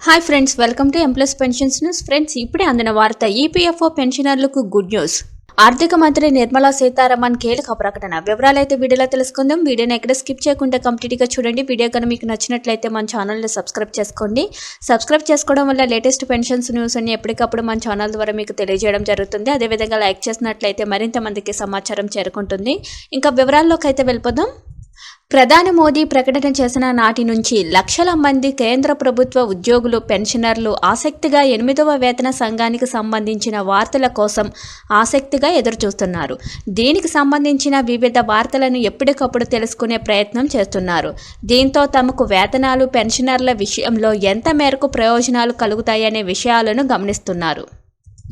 Hi friends, welcome to M plus pensions news. Friends, ఇప్పుడే అందిన వార్త. ఈపీఎఫ్ఓ పెన్షనర్లకు గుడ్ న్యూస్. ఆర్థిక మంత్రి నిర్మలా సీతారామన్ కీలక ప్రకటన. వివరాలైతే వీడియోలో తెలుసుకుందాం. వీడియోని ఎక్కడ స్కిప్ చేయకుండా కంప్లీట్గా చూడండి. వీడియో కనుక మీకు నచ్చినట్లయితే మన ఛానల్ని సబ్స్క్రైబ్ చేసుకోండి. సబ్స్క్రైబ్ చేసుకోవడం వల్ల లేటెస్ట్ పెన్షన్స్ న్యూస్ అన్ని ఎప్పటికప్పుడు మన ఛానల్ ద్వారా మీకు తెలియజేయడం జరుగుతుంది. అదేవిధంగా లైక్ చేసినట్లయితే మరింత మందికి సమాచారం చేరుకుంటుంది. ఇంకా వివరాల్లోకి అయితే వెళ్ళిపోదాం. ప్రధాని మోదీ ప్రకటన చేసిన నాటి నుంచి లక్షల మంది కేంద్ర ప్రభుత్వ ఉద్యోగులు, పెన్షనర్లు ఆసక్తిగా 8వ వేతన సంఘానికి సంబంధించిన వార్తల కోసం ఆసక్తిగా ఎదురుచూస్తున్నారు. దీనికి సంబంధించిన వివిధ వార్తలను ఎప్పటికప్పుడు తెలుసుకునే ప్రయత్నం చేస్తున్నారు. దీంతో తమకు వేతనాలు, పెన్షనర్ల విషయంలో ఎంత మేరకు ప్రయోజనాలు కలుగుతాయనే విషయాలను గమనిస్తున్నారు.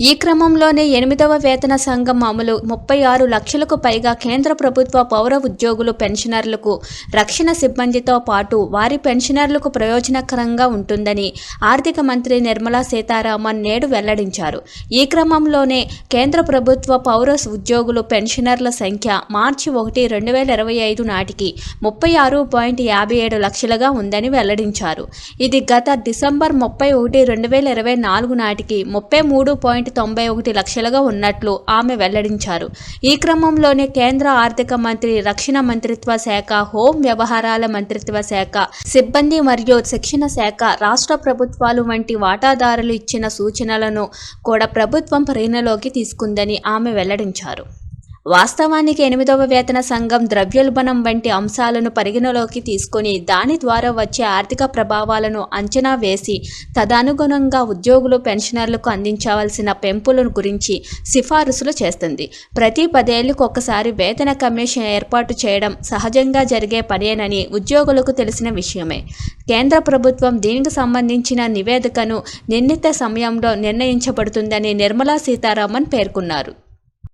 ఈ క్రమంలోనే 8వ వేతన సంఘం అమలు 36 లక్షలకు పైగా కేంద్ర ప్రభుత్వ పౌర ఉద్యోగులు, పెన్షనర్లకు, రక్షణ సిబ్బందితో పాటు వారి పెన్షనర్లకు ప్రయోజనకరంగా ఉంటుందని ఆర్థిక మంత్రి నిర్మలా సీతారామన్ నేడు వెల్లడించారు. ఈ క్రమంలోనే కేంద్ర ప్రభుత్వ పౌర ఉద్యోగులు, పెన్షనర్ల సంఖ్య మార్చి 1, 2025 నాటికి 36.57 లక్షలుగా ఉందని వెల్లడించారు. ఇది గత డిసెంబర్ 31, 2024 నాటికి 33.91 లక్షలుగా ఉన్నట్లు ఆమె వెల్లడించారు. ఈ క్రమంలోనే కేంద్ర ఆర్థిక మంత్రి, రక్షణ మంత్రిత్వ శాఖ, హోం వ్యవహారాల మంత్రిత్వ శాఖ, సిబ్బంది మరియు శిక్షణ శాఖ, రాష్ట్ర ప్రభుత్వాలు వంటి వాటాదారులు ఇచ్చిన సూచనలను కూడా ప్రభుత్వం పరిగణలోకి తీసుకుందని ఆమె వెల్లడించారు. వాస్తవానికి 8వ వేతన సంఘం ద్రవ్యోల్బణం వంటి అంశాలను పరిగణలోకి తీసుకొని దాని ద్వారా వచ్చే ఆర్థిక ప్రభావాలను అంచనా వేసి తదనుగుణంగా ఉద్యోగులు, పెన్షనర్లకు అందించవలసిన పెంపులను గురించి సిఫారసులు చేస్తుంది. ప్రతి 10 ఏళ్లకు ఒకసారి వేతన కమిషన్ ఏర్పాటు చేయడం సహజంగా జరిగే పనేనని ఉద్యోగులకు తెలిసిన విషయమే. కేంద్ర ప్రభుత్వం దీనికి సంబంధించిన నివేదికను నిర్ణీత సమయంలో నిర్ణయించబడుతుందని నిర్మలా సీతారామన్ పేర్కొన్నారు.